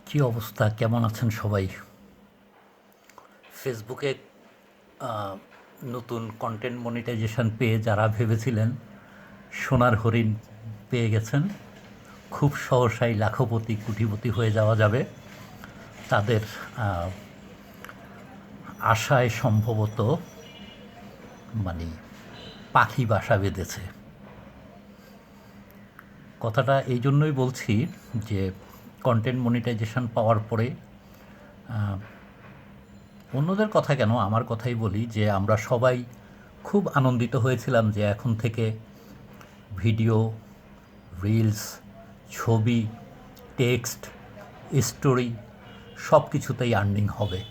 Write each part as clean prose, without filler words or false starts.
কী অবস্থা? কেমন আছেন সবাই? ফেসবুকে আহ, নতুন কন্টেন্ট মনিটাইজেশন পেয়ে যারা ভেবেছিলেন সোনার হরিণ পেয়ে গেছেন, খুব সহসাই লাখপতি কোটিপতি হয়ে যাওয়া যাবে, তাদের আহ, আশায় সম্ভবত মানে পাখি বাসা বেঁধেছে। কথাটা এই জন্যই বলছি যে কন্টেন্ট মনিটাইজেশন পাওয়ার পরে অন্যদের কথা কেন, আমার কথাই বলি যে আমরা সবাই খুব আনন্দিত হয়েছিলাম যে এখন থেকে ভিডিও, রিলস, ছবি, টেক্সট, স্টোরি সব কিছুতেই আর্নিং হবে,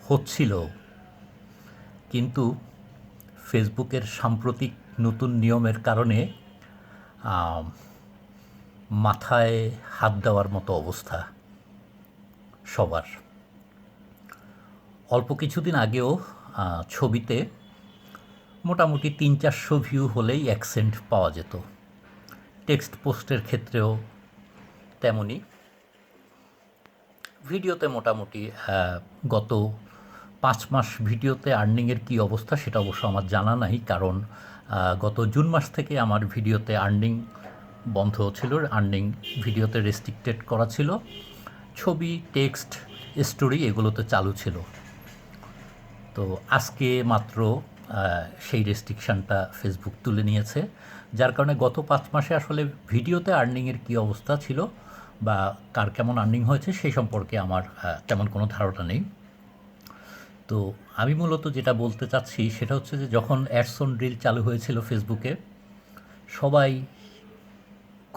হচ্ছিল। কিন্তু ফেসবুকের সাম্প্রতিক নতুন নিয়মের কারণে আম, মাথায় হাত দেওয়ার মতো অবস্থা সবার। অল্প কিছুদিন আগেও ছবিতে মোটামুটি 300-400 ভিউ হলেই 1 সেন্ট পাওয়া যেত। টেক্সট পোস্টের ক্ষেত্রেও তেমনই। ভিডিওতে মোটামুটি গত 5 মাস ভিডিওতে আর্নিংয়ের কী অবস্থা সেটা অবশ্য আমার জানা নাই, কারণ গত জুন মাস থেকে আমার ভিডিওতে আর্নিং বন্ধ ছিল, আর্নিং ভিডিওতে রেস্ট্রিক্টেড করা ছিল। ছবি, টেক্সট, স্টোরি এগুলোতে চালু ছিল। তো আজকে মাত্র সেই রেস্ট্রিকশানটা ফেসবুক তুলে নিয়েছে, যার কারণে গত 5 মাসে আসলে ভিডিওতে আর্নিংয়ের কী অবস্থা ছিল বা কার কেমন আর্নিং হয়েছে সেই সম্পর্কে আমার তেমন কোনো ধারণা নেই। তো আমি মূলত যেটা বলতে চাচ্ছি সেটা হচ্ছে যে যখন অ্যাডস অন রিল চালু হয়েছিল ফেসবুকে, সবাই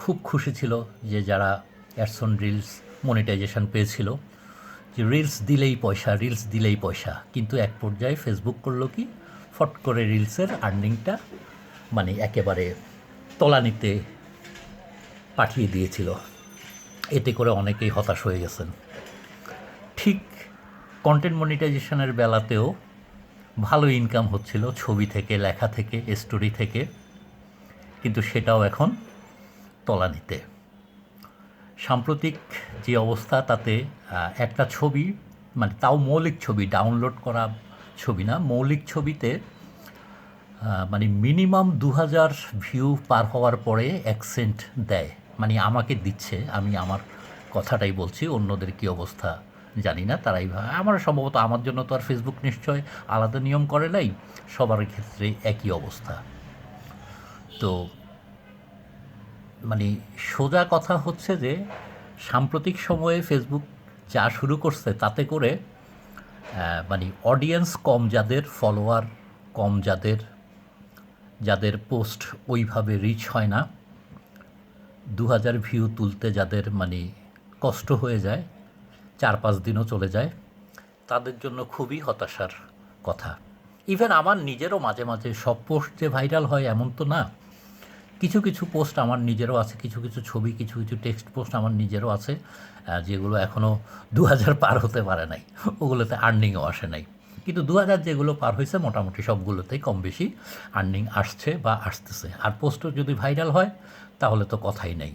খুব খুশি ছিল যে যারা অ্যাডস অন রিলস মনিটাইজেশন পেয়েছিল, যে রিলস দিলেই পয়সা, রিলস দিলেই পয়সা। কিন্তু এক পর্যায়ে ফেসবুক করলো কি, ফট করে রিলসের আর্নিংটা মানে একেবারে তলানিতে পাঠিয়ে দিয়েছিল। এতে করে অনেকেই হতাশ হয়ে গেছেন। ঠিক কন্টেন্ট মনিটাইজেশনের বেলাতেও ভালো ইনকাম হচ্ছিল ছবি থেকে, লেখা থেকে, স্টোরি থেকে, কিন্তু সেটাও এখন তলানিতে। সাম্প্রতিক যে অবস্থা তাতে একটা ছবি, মানে তাও মৌলিক ছবি, ডাউনলোড করা ছবি না, মৌলিক ছবিতে মানে মিনিমাম 2000 ভিউ পার হওয়ার পরে 1 সেন্ট দেয়। মানে আমাকে দিচ্ছে, আমি আমার কথাটাই বলছি, অন্যদের কী অবস্থা জানি না, তারাই আমার সম্ভবত, আমার জন্য তো আর ফেসবুক নিশ্চয় আলাদা নিয়ম করে নাই, সবার ক্ষেত্রে একই অবস্থা। তো মানে সোজা কথা হচ্ছে যে সাম্প্রতিক সময়ে ফেসবুক যা শুরু করছে তাতে করে মানে অডিয়েন্স কম, যাদের ফলোয়ার কম, যাদের যাদের পোস্ট ওইভাবে রিচ হয় না, 2000 ভিউ তুলতে যাদের মানে কষ্ট হয়ে যায়, 4-5 দিনও চলে যায়, তাদের জন্য খুবই হতাশার কথা। ইভেন আমার নিজেরও মাঝে মাঝে সব পোস্ট যে ভাইরাল হয় এমন তো না, কিছু কিছু পোস্ট আমার নিজেরও আছে, কিছু কিছু ছবি, কিছু কিছু টেক্সট পোস্ট আমার নিজেরও আছে, যেগুলো এখনও 2000 পার হতে পারে নাই, ওগুলোতে আর্নিংও আসে নাই। কিন্তু 2000 যেগুলো পার হয়েছে মোটামুটি সবগুলোতেই কম বেশি আর্নিং আসছে বা আসতেছে। আর পোস্টও যদি ভাইরাল হয় তাহলে তো কথাই নেই।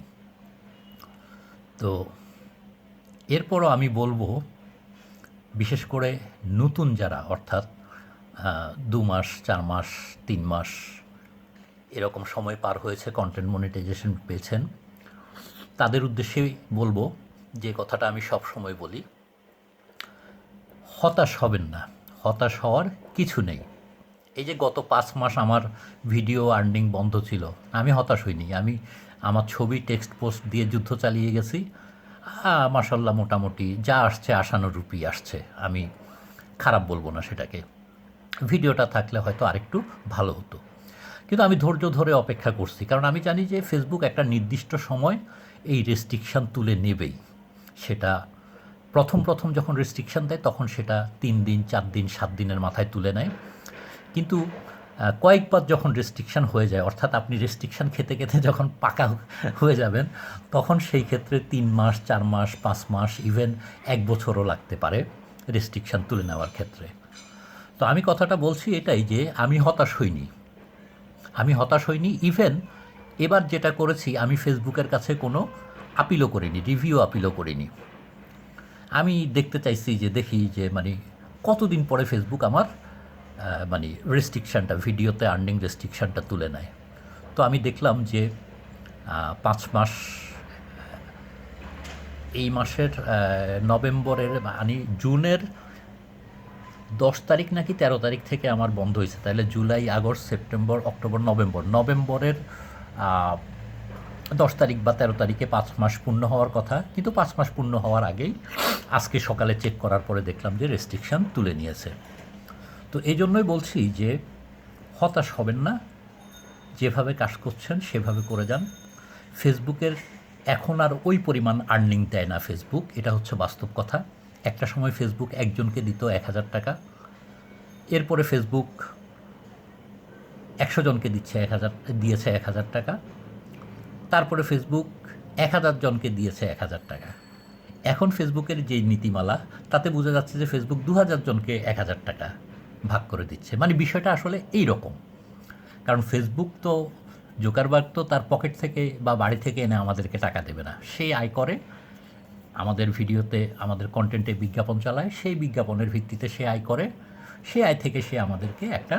তো এরপরও আমি বলবো, বিশেষ করে নতুন যারা, অর্থাৎ 2 মাস, 4 মাস, 3 মাস এরকম সময় পার হয়েছে, কন্টেন্ট মনিটাইজেশন পেয়েছেন, তাদের উদ্দেশ্যেই বলবো যে কথাটা আমি সব সময় বলি, হতাশ হবেন না, হতাশ হওয়ার কিছু নেই। এই যে গত 5 মাস আমার ভিডিও আর্নিং বন্ধ ছিল, আমি হতাশ হইনি। আমি আমার ছবি, টেক্সট পোস্ট দিয়ে যুদ্ধ চালিয়ে গেছি। মাশাল্লাহ, মোটামুটি যা আসছে আশানুরূপই আসছে, আমি খারাপ বলবো না সেটাকে। ভিডিওটা থাকলে হয়তো আরেকটু ভালো হতো, কিন্তু আমি ধৈর্য ধরে অপেক্ষা করছি, কারণ আমি জানি যে ফেসবুক একটা নির্দিষ্ট সময় এই রেস্ট্রিকশান তুলে নেবেই। সেটা প্রথম প্রথম যখন রেস্ট্রিকশান দেয় তখন সেটা 3 দিন, 4 দিন, 7 দিনের মাথায় তুলে নেয়। কিন্তু কয়েকবার যখন রেস্ট্রিকশান হয়ে যায়, অর্থাৎ আপনি রেস্ট্রিকশান খেতে খেতে যখন পাকা হয়ে যাবেন, তখন সেই ক্ষেত্রে 3 মাস, 4 মাস, 5 মাস, ইভেন 1 বছরও লাগতে পারে রেস্ট্রিকশান তুলে নেওয়ার ক্ষেত্রে। তো আমি কথাটা বলছি এটাই যে আমি হতাশ হইনি, আমি হতাশ হইনি। ইভেন এবার যেটা করেছি, আমি ফেসবুকের কাছে কোনো আপিলও করিনি, রিভিউ আপিলও করিনি। আমি দেখতে চাইছি যে দেখি যে মানে কতদিন পরে ফেসবুক আমার মানে রেস্ট্রিকশানটা, ভিডিওতে আর্নিং রেস্ট্রিকশানটা তুলে নেয়। তো আমি দেখলাম যে 5 মাস, এই মাসের নভেম্বরের মানে জুনের 10 তারিখ নাকি 13 তারিখ থেকে আমার বন্ধ হয়েছে। তাহলে জুলাই, আগস্ট, সেপ্টেম্বর, অক্টোবর, নভেম্বরের 10 তারিখ বা 13 তারিখে 5 মাস পূর্ণ হওয়ার কথা, কিন্তু 5 মাস পূর্ণ হওয়ার আগেই আজকে সকালে চেক করার পরে দেখলাম যে রেস্ট্রিকশান তুলে নিয়েছে। তো এই জন্যই বলছি যে হতাশ হবেন না, যেভাবে কাজ করছেন সেভাবে করে যান। ফেসবুকের এখন আর ওই পরিমাণ আর্নিং দেয় না ফেসবুক, এটা হচ্ছে বাস্তব কথা। একটা সময় ফেসবুক একজনকে দিত 1000 টাকা, এরপরে ফেসবুক 100 জনকে দিয়েছে 1000 টাকা, তারপরে ফেসবুক 1000 জনকে দিয়েছে 1000 টাকা। এখন ফেসবুকের যেই নীতিমালা, তাতে বোঝা যাচ্ছে যে ফেসবুক 2000 জনকে 1000 টাকা ভাগ করে দিচ্ছে। মানে বিষয়টা আসলে এই রকম। কারণ ফেসবুক তো, জুকারবার্গ তো তার পকেট থেকে বা বাড়ি থেকে এনে আমাদেরকে টাকা দেবে না। সে আয় করে আমাদের ভিডিওতে, আমাদের কন্টেন্টে বিজ্ঞাপন চালায়, সেই বিজ্ঞাপনের ভিত্তিতে সে আয় করে, সেই আয় থেকে সে আমাদেরকে একটা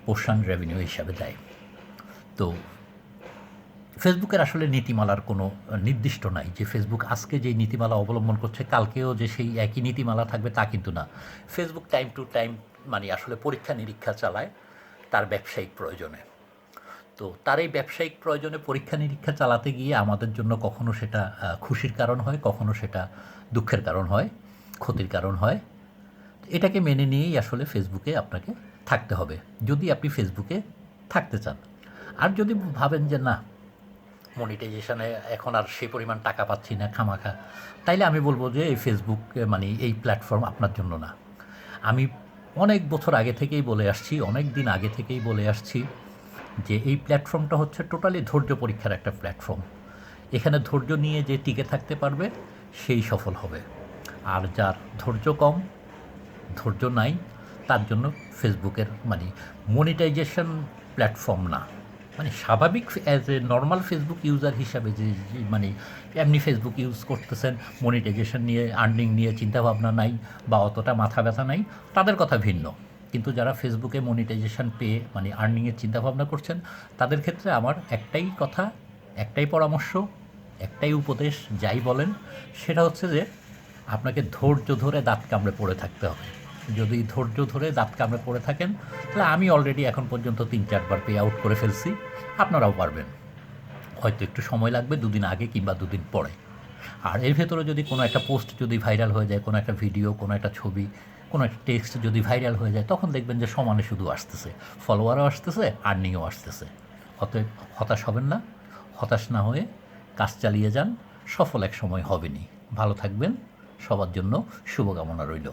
পোর্শন রেভিনিউ হিসাবে দেয়। তো ফেসবুকের আসলে নীতিমালার কোনো নির্দিষ্ট নাই যে ফেসবুক আজকে যেই নীতিমালা অবলম্বন করছে কালকেও যে সেই একই নীতিমালা থাকবে তা কিন্তু না। ফেসবুক টাইম টু টাইম মানে আসলে পরীক্ষা নিরীক্ষা চালায় তার ব্যবসায়িক প্রয়োজনে। তো তার এই ব্যবসায়িক প্রয়োজনে পরীক্ষা নিরীক্ষা চালাতে গিয়ে আমাদের জন্য কখনো সেটা খুশির কারণ হয়, কখনো সেটা দুঃখের কারণ হয়, ক্ষতির কারণ হয়। এটাকে মেনে নিয়েই আসলে ফেসবুকে আপনাকে থাকতে হবে, যদি আপনি ফেসবুকে থাকতে চান। আর যদি ভাবেন যে না, মনিটাইজেশনে এখন আর সেই পরিমাণ টাকা পাচ্ছি না খামাখা, তাইলে আমি বলবো যে এই ফেসবুক মানে এই প্ল্যাটফর্ম আপনার জন্য না। আমি অনেক বছর আগে থেকেই বলে আসছি, অনেক দিন আগে থেকেই বলে আসছি যে এই প্ল্যাটফর্মটা হচ্ছে টোটালি ধৈর্য পরীক্ষার একটা প্ল্যাটফর্ম। এখানে ধৈর্য নিয়ে যে টিকে থাকতে পারবে সেই সফল হবে। আর যার ধৈর্য কম, ধৈর্য নাই, তার জন্য ফেসবুকের মানে মনিটাইজেশন প্ল্যাটফর্ম না। মানে স্বাভাবিক as a normal Facebook user হিসাবে যে মানে এমনি ফেসবুক ইউজ করতেছেন, মনিটাইজেশন নিয়ে, আর্নিং নিয়ে চিন্তাভাবনা নাই বা অতটা মাথা ব্যথা নাই, তাদের কথা ভিন্ন। কিন্তু যারা ফেসবুকে মনিটাইজেশন পেয়ে মানে আর্নিংয়ের চিন্তাভাবনা করছেন, তাদের ক্ষেত্রে আমার একটাই কথা, একটাই পরামর্শ, একটাই উপদেশ, যাই বলেন, সেটা হচ্ছে যে আপনাকে ধৈর্য ধরে দাঁত কামড়ে পড়ে থাকতে হবে। যদি ধৈর্য ধরে দাঁত কামড়ে পড়ে থাকেন, তাহলে আমি অলরেডি এখন পর্যন্ত 3-4 বার পে আউট করে ফেলছি, আপনারাও পারবেন। হয়তো একটু সময় লাগবে, 2 দিন আগে কিংবা 2 দিন পরে। আর এর ভেতরে যদি কোনো একটা পোস্ট যদি ভাইরাল হয়ে যায়, কোনো একটা ভিডিও, কোনো একটা ছবি, কোনো একটা টেক্সট যদি ভাইরাল হয়ে যায়, তখন দেখবেন যে সমানে শুধু আসতেছে, ফলোয়ারও আসতেছে, আর্নিংও আসতেছে। অতএব হতাশ হবেন না, হতাশ না হয়ে কাজ চালিয়ে যান, সফল এক সময় হবেনই। ভালো থাকবেন, সবার জন্য শুভকামনা রইল।